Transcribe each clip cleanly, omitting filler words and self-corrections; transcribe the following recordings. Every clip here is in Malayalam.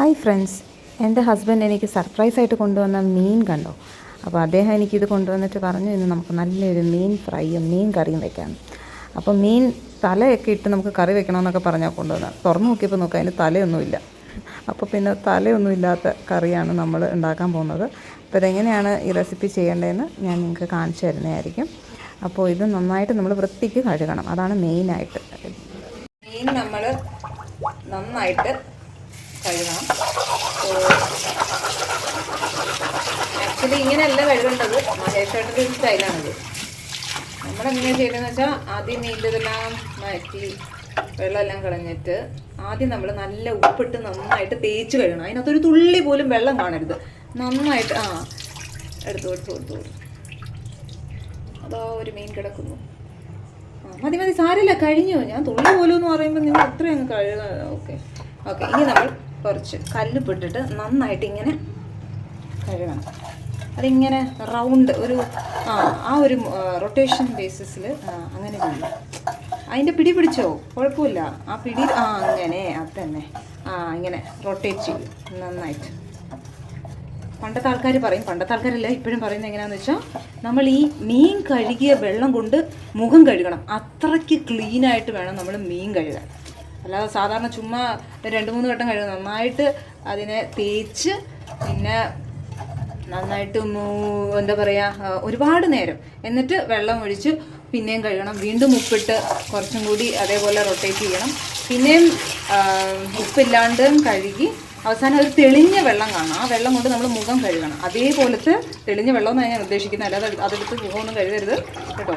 ഹായ് ഫ്രണ്ട്സ്, എൻ്റെ ഹസ്ബൻഡ് എനിക്ക് സർപ്രൈസായിട്ട് കൊണ്ടുവന്ന മീൻ കണ്ടോ. അപ്പോൾ അദ്ദേഹം എനിക്കിത് കൊണ്ടുവന്നിട്ട് പറഞ്ഞു, ഇന്ന് നമുക്ക് നല്ലൊരു മീൻ ഫ്രൈയും മീൻ കറിയും വെക്കാം. അപ്പോൾ മീൻ തലയൊക്കെ ഇട്ട് നമുക്ക് കറി വെക്കണമെന്നൊക്കെ പറഞ്ഞാൽ കൊണ്ടുവന്നത്. തുറന്നു നോക്കിയപ്പോൾ നോക്കാം, അതിന് തലയൊന്നുമില്ല. അപ്പോൾ പിന്നെ തലയൊന്നുമില്ലാത്ത കറിയാണ് നമ്മൾ ഉണ്ടാക്കാൻ പോകുന്നത്. അപ്പോൾ ഇതെങ്ങനെയാണ് ഈ റെസിപ്പി ചെയ്യേണ്ടതെന്ന് ഞാൻ നിങ്ങൾക്ക് കാണിച്ചു തരുന്നതായിരിക്കും. അപ്പോൾ ഇത് നന്നായിട്ട് നമ്മൾ വൃത്തിക്ക് കഴുകണം, അതാണ് മെയിനായിട്ട്. മീൻ നമ്മൾ നന്നായിട്ട് കഴുകണം. ആക്ച്വലി ഇങ്ങനെയല്ല കഴുകേണ്ടത്, മഹേഷേട്ടൻ്റെ ഒരു സ്റ്റൈലാണിത്. നമ്മളെങ്ങനെയാണ് ചെയ്യണമെന്ന് വെച്ചാൽ ആദ്യം മീനിൻ്റെതെല്ലാം മാറ്റി വെള്ളമെല്ലാം കളഞ്ഞിട്ട് ആദ്യം നമ്മൾ നല്ല ഉപ്പിട്ട് നന്നായിട്ട് തേച്ച് കഴുകണം. അതിനകത്തൊരു തുള്ളി പോലും വെള്ളം കാണരുത്. നന്നായിട്ട് എടുത്തു അതോ ഒരു മീൻ കിടക്കുന്നു. മതി സാരമില്ല, കഴിഞ്ഞു. ഞാൻ തുള്ളി പോലും എന്ന് പറയുമ്പോൾ നിങ്ങൾ അത്രയും അങ്ങ് കഴുകാം. ഓക്കെ. ഇനി നമ്മൾ കുറച്ച് കല്ലുപ്പിട്ടിട്ട് നന്നായിട്ട് ഇങ്ങനെ കഴുകണം. അതിങ്ങനെ റൗണ്ട് ഒരു ആ ഒരു റൊട്ടേഷൻ ബേസിസിൽ അങ്ങനെ ചെയ്യും. അതിൻ്റെ പിടി പിടിച്ചോ, കുഴപ്പമില്ല. ആ പിടി അങ്ങനെ അത് തന്നെ ഇങ്ങനെ റൊട്ടേറ്റ് ചെയ്യും നന്നായിട്ട്. പണ്ടത്തെ ആൾക്കാർ പറയും, പണ്ടത്തെ ആൾക്കാരല്ല ഇപ്പോഴും പറയുന്നത് എങ്ങനെയാണെന്ന് വെച്ചാൽ, നമ്മൾ ഈ മീൻ കഴുകിയ വെള്ളം കൊണ്ട് മുഖം കഴുകണം. അത്രയ്ക്ക് ക്ലീനായിട്ട് വേണം നമ്മൾ മീൻ കഴുകാൻ. അല്ലാതെ സാധാരണ ചുമ്മാ 2-3 വട്ടം കഴുകും. നന്നായിട്ട് അതിനെ തേച്ച് പിന്നെ നന്നായിട്ട് എന്താ പറയുക, ഒരുപാട് നേരം എന്നിട്ട് വെള്ളം ഒഴിച്ച് പിന്നെയും കഴുകണം. വീണ്ടും ഉപ്പിട്ട് കുറച്ചും കൂടി അതേപോലെ റൊട്ടേറ്റ് ചെയ്യണം. പിന്നെയും ഉപ്പില്ലാണ്ടും കഴുകി അവസാനം ഒരു തെളിഞ്ഞ വെള്ളം കാണണം. ആ വെള്ളം കൊണ്ട് നമ്മൾ മുഖം കഴുകണം. അതേപോലത്തെ തെളിഞ്ഞ വെള്ളമെന്നാണ് ഞാൻ ഉദ്ദേശിക്കുന്നത്, അല്ലാതെ അതെടുത്ത് മുഖമൊന്നും കഴുകരുത് കേട്ടോ.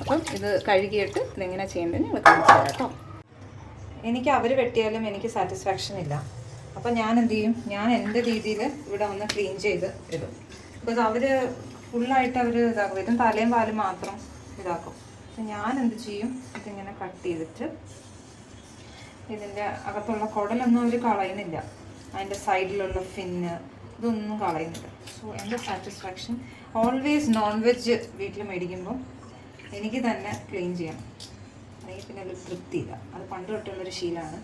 അപ്പം ഇത് കഴുകിയിട്ട് ഇതെങ്ങനെ ചെയ്യേണ്ടതെന്ന് ഞങ്ങൾ കാണിച്ചു തരാം കേട്ടോ. എനിക്ക് അവർ വെട്ടിയാലും എനിക്ക് സാറ്റിസ്ഫാക്ഷൻ ഇല്ല. അപ്പം ഞാൻ എന്ത് ചെയ്യും, ഞാൻ എൻ്റെ രീതിയിൽ ഇവിടെ ഒന്ന് ക്ലീൻ ചെയ്ത് ഇടും. ബിക്കോസ് അവർ ഫുള്ളായിട്ട് അവർ ഇതാക്കും, ഇതും തലയും പാലും മാത്രം ഇതാക്കും. അപ്പം ഞാൻ എന്ത് ചെയ്യും, ഇതിങ്ങനെ കട്ട് ചെയ്തിട്ട് ഇതിൻ്റെ അകത്തുള്ള കുടലൊന്നും അവർ കളയുന്നില്ല. അതിൻ്റെ സൈഡിലുള്ള ഫിന്ന് ഇതൊന്നും കളയുന്നില്ല. സോ എൻ്റെ സാറ്റിസ്ഫാക്ഷൻ ഓൾവേസ് നോൺ വെജ് വീട്ടിൽ മേടിക്കുമ്പോൾ എനിക്ക് തന്നെ ക്ലീൻ ചെയ്യണം. അല്ലെങ്കിൽ പിന്നെ ഒരു തൃപ്തിയില്ല. അത് പണ്ട് തൊട്ടുള്ളൊരു ശീലമാണ്.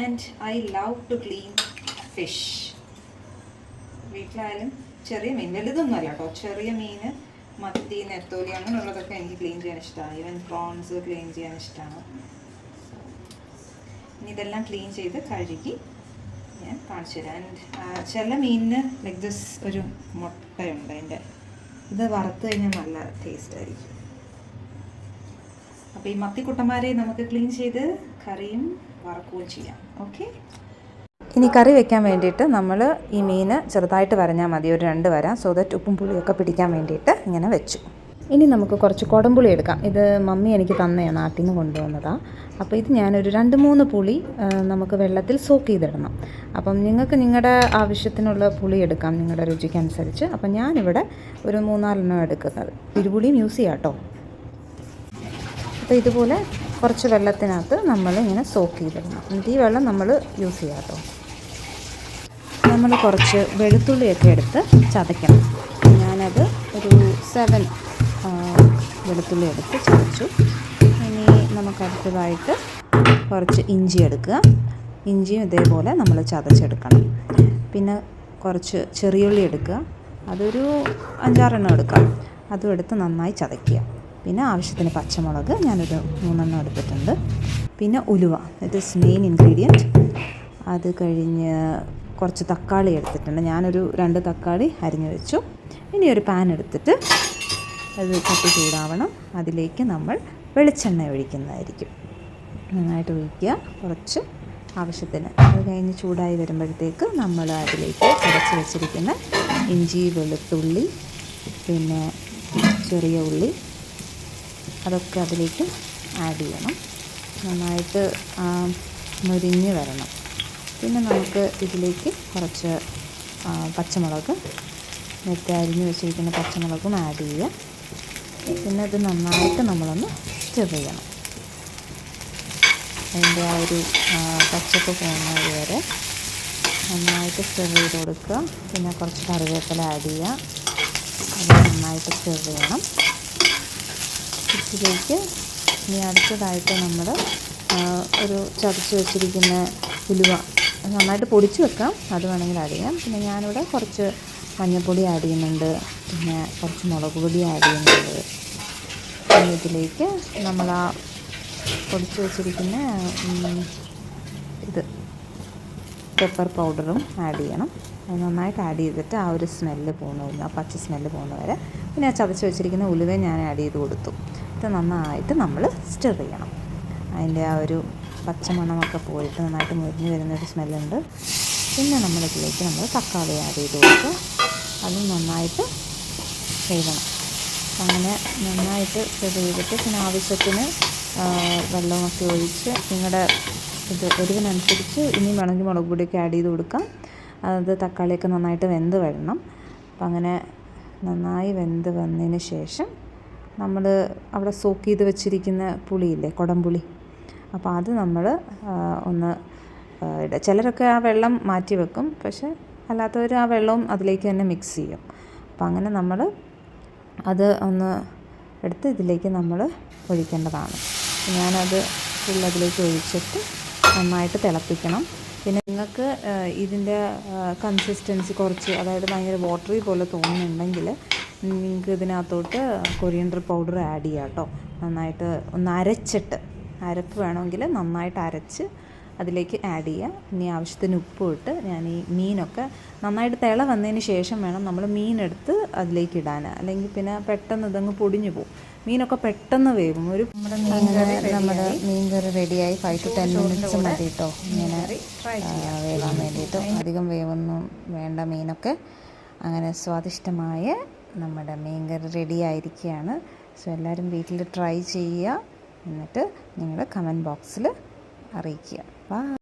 And I love to clean fish. വീട്ടിലായാലും ചെറിയ മീൻ, വലുതൊന്നും അല്ല കേട്ടോ, ചെറിയ മീൻ, മത്തി, നെത്തോലി അങ്ങനെയുള്ളതൊക്കെ എനിക്ക് ക്ലീൻ ചെയ്യാൻ ഇഷ്ടമാണ്. ഈവൻ പ്രോൺസ് ക്ലീൻ ചെയ്യാൻ ഇഷ്ടമാണ്. ഇനി ഇതെല്ലാം ക്ലീൻ ചെയ്ത് കഴുകി ഞാൻ കാണിച്ചു തരാം. ആൻഡ് ചില മീനിന് ലൈക്ക് ദിസ് ഒരു മുട്ടയുണ്ട്, അതിൻ്റെ ഇത് വറുത്ത് കഴിഞ്ഞാൽ നല്ല ടേസ്റ്റ് ആയിരിക്കും. അപ്പോൾ ഈ മത്തിക്കുട്ടന്മാരെ നമുക്ക് ക്ലീൻ ചെയ്ത് കറിയും വറക്കുകയും ചെയ്യാം. ഓക്കെ. ഇനി കറി വെക്കാൻ വേണ്ടിയിട്ട് നമ്മൾ ഈ മീൻ ചെറുതായിട്ട് വരഞ്ഞാൽ മതി, ഒരു 2 വര, സോ ദാറ്റ് ഉപ്പും പുളിയൊക്കെ പിടിക്കാൻ വേണ്ടിയിട്ട് ഇങ്ങനെ വെച്ചു. ഇനി നമുക്ക് കുറച്ച് കുടംപുളി എടുക്കാം. ഇത് മമ്മി എനിക്ക് തന്നെയാണ്, നാട്ടിൽ നിന്ന് കൊണ്ടുവന്നതാണ്. അപ്പോൾ ഇത് ഞാനൊരു 2-3 പുളി നമുക്ക് വെള്ളത്തിൽ സോക്ക് ചെയ്തിടണം. അപ്പം നിങ്ങൾക്ക് നിങ്ങളുടെ ആവശ്യത്തിനുള്ള പുളി എടുക്കാം, നിങ്ങളുടെ രുചിക്കനുസരിച്ച്. അപ്പം ഞാനിവിടെ ഒരു 3-4 എടുക്കുന്നത്. ഇരുപുളിയും യൂസ് ചെയ്യാം കേട്ടോ. അപ്പോൾ ഇതുപോലെ കുറച്ച് വെള്ളത്തിനകത്ത് നമ്മളിങ്ങനെ സോക്ക് ചെയ്തിടണം. എന്നിട്ട് ഈ വെള്ളം നമ്മൾ യൂസ് ചെയ്യാം കേട്ടോ. നമ്മൾ കുറച്ച് വെളുത്തുള്ളിയൊക്കെ എടുത്ത് ചതയ്ക്കണം. ഞാനത് ഒരു 7 വെളുത്തുള്ളി എടുത്ത് ചതച്ചു. ഇനി നമുക്കടുത്തതായിട്ട് കുറച്ച് ഇഞ്ചി എടുക്കുക. ഇഞ്ചിയും ഇതേപോലെ നമ്മൾ ചതച്ചെടുക്കണം. പിന്നെ കുറച്ച് ചെറിയുള്ളി എടുക്കുക, അതൊരു 5-6 എടുക്കാം. അതും എടുത്ത് നന്നായി ചതയ്ക്കുക. പിന്നെ ആവശ്യത്തിന് പച്ചമുളക് ഞാനൊരു 3 എടുത്തിട്ടുണ്ട്. പിന്നെ ഉലുവ, ഇത് ഇസ് മെയിൻ ഇൻഗ്രീഡിയൻറ്റ്. അത് കഴിഞ്ഞ് കുറച്ച് തക്കാളി എടുത്തിട്ടുണ്ട്. ഞാനൊരു 2 തക്കാളി അരിഞ്ഞു വെച്ചു. ഇനി ഒരു പാൻ എടുത്തിട്ട് അത് ചട്ടി ചൂടാവണം. അതിലേക്ക് നമ്മൾ വെളിച്ചെണ്ണ ഒഴിക്കുന്നതായിരിക്കും. നന്നായിട്ട് ഒഴിക്കുക, കുറച്ച് ആവശ്യത്തിന്. അത് കഴിഞ്ഞ് ചൂടായി വരുമ്പോഴത്തേക്ക് നമ്മൾ അതിലേക്ക് അരച്ച് വെച്ചിരിക്കുന്ന ഇഞ്ചി, വെളുത്തുള്ളി, പിന്നെ ചെറിയ ഉള്ളി, അതൊക്കെ അതിലേക്ക് ആഡ് ചെയ്യണം. നന്നായിട്ട് മുരിഞ്ഞ് വരണം. പിന്നെ നമുക്ക് ഇതിലേക്ക് കുറച്ച് പച്ചമുളക്, നേരത്തെ അരിഞ്ഞ് വെച്ചിരിക്കുന്ന പച്ചമുളകും ആഡ് ചെയ്യുക. പിന്നെ ഇത് നന്നായിട്ട് നമ്മളൊന്ന് സ്റ്റിർ ചെയ്യണം. അതിൻ്റെ ആ ഒരു പച്ചപ്പ് പോകുന്നത് വരെ നന്നായിട്ട് സ്റ്റിർ ചെയ്ത് കൊടുക്കുക. പിന്നെ കുറച്ച് കറിവേപ്പില ആഡ് ചെയ്യുക. അത് നന്നായിട്ട് സ്റ്റിർ ചെയ്യണം. ഇതിലേക്ക് ഇനി അടുത്തതായിട്ട് നമ്മൾ ഒരു ചതച്ച് വെച്ചിരിക്കുന്ന ഉലുവ നന്നായിട്ട് പൊടിച്ച് വെക്കാം, അത് വേണമെങ്കിൽ ആഡ് ചെയ്യാം. പിന്നെ ഞാനിവിടെ കുറച്ച് മഞ്ഞൾപ്പൊടി ആഡ് ചെയ്യുന്നുണ്ട്, പിന്നെ കുറച്ച് മുളക് പൊടി ആഡ് ചെയ്യുന്നുണ്ട്. പിന്നെ ഇതിലേക്ക് നമ്മൾ ആ പൊടിച്ച് വെച്ചിരിക്കുന്ന ഇത് പെപ്പർ പൗഡറും ആഡ് ചെയ്യണം. അത് നന്നായിട്ട് ആഡ് ചെയ്തിട്ട് ആ ഒരു സ്മെല്ല് പോകുന്ന, ആ പച്ച സ്മെല്ല് പോകുന്ന വരെ. പിന്നെ ആ ചതച്ച് വെച്ചിരിക്കുന്ന ഉലുവയും ഞാൻ ആഡ് ചെയ്ത് കൊടുത്തു. ഇത് നന്നായിട്ട് നമ്മൾ സ്റ്റിർ ചെയ്യണം. അതിൻ്റെ ആ ഒരു പച്ചമണമൊക്കെ പോയിട്ട് നന്നായിട്ട് മുരിഞ്ഞ് വരുന്നൊരു സ്മെല്ലുണ്ട്. പിന്നെ നമ്മളിതിലേക്ക് തക്കാളി ആഡ് ചെയ്ത് കൊടുക്കുക. അതും നന്നായിട്ട് വേവണം. അങ്ങനെ നന്നായിട്ട് ചെയ്തിട്ട് പിന്നെ ആവശ്യത്തിന് വെള്ളമൊക്കെ ഒഴിച്ച് നിങ്ങളുടെ ഇത് എരിവിനനുസരിച്ച് ഇനിയും വേണമെങ്കിൽ മുളക് പൊടിയൊക്കെ ആഡ് ചെയ്ത് കൊടുക്കാം. അത് തക്കാളിയൊക്കെ നന്നായിട്ട് വെന്ത് വരണം. അപ്പം അങ്ങനെ നന്നായി വെന്ത് വന്നതിന് ശേഷം നമ്മൾ അവിടെ സോക്ക് ചെയ്ത് വെച്ചിരിക്കുന്ന പുളിയില്ലേ, കുടംപുളി, അപ്പോൾ അത് നമ്മൾ ഒന്ന് ചിലരൊക്കെ ആ വെള്ളം മാറ്റി വെക്കും, പക്ഷെ അല്ലാത്തവർ ആ വെള്ളവും അതിലേക്ക് തന്നെ മിക്സ് ചെയ്യും. അപ്പോൾ അങ്ങനെ നമ്മൾ അത് ഒന്ന് എടുത്ത് ഇതിലേക്ക് നമ്മൾ ഒഴിക്കേണ്ടതാണ്. ഞാനത് ഫുൾ അതിലേക്ക് ഒഴിച്ചിട്ട് നന്നായിട്ട് തിളപ്പിക്കണം. പിന്നെ നിങ്ങൾക്ക് ഇതിൻ്റെ കൺസിസ്റ്റൻസി കുറച്ച്, അതായത് ഭയങ്കര വാട്ടറി പോലെ തോന്നുന്നുണ്ടെങ്കിൽ നിങ്ങൾക്ക് ഇതിനകത്തോട്ട് കൊറിയൻഡർ പൗഡർ ആഡ് ചെയ്യാം കേട്ടോ. നന്നായിട്ട് ഒന്ന് അരച്ചിട്ട്, അരപ്പ് വേണമെങ്കിൽ നന്നായിട്ട് അരച്ച് അതിലേക്ക് ആഡ് ചെയ്യുക. ഇനി ആവശ്യത്തിന് ഉപ്പും ഇട്ട് ഞാൻ ഈ മീനൊക്കെ നന്നായിട്ട് തിള വന്നതിന് ശേഷം വേണം നമ്മൾ മീനെടുത്ത് അതിലേക്ക് ഇടാൻ, അല്ലെങ്കിൽ പിന്നെ പെട്ടെന്ന് ഇതങ്ങ് പൊടിഞ്ഞു പോകും. മീനൊക്കെ പെട്ടെന്ന് വേവും. നമ്മുടെ മീൻ കറി റെഡിയായി. 5 to 10 minutes മതി കേട്ടോ ഇങ്ങനെ വേവാൻ വേണ്ടിയിട്ട്. അധികം വേവൊന്നും വേണ്ട മീനൊക്കെ. അങ്ങനെ സ്വാദിഷ്ടമായ നമ്മുടെ മീൻ കറി റെഡി ആയിരിക്കുകയാണ്. സോ എല്ലാവരും വീട്ടിൽ ട്രൈ ചെയ്യുക. എന്നിട്ട് നിങ്ങൾ കമൻറ്റ് ബോക്സിൽ അറിയിക്കുക. ബൈ.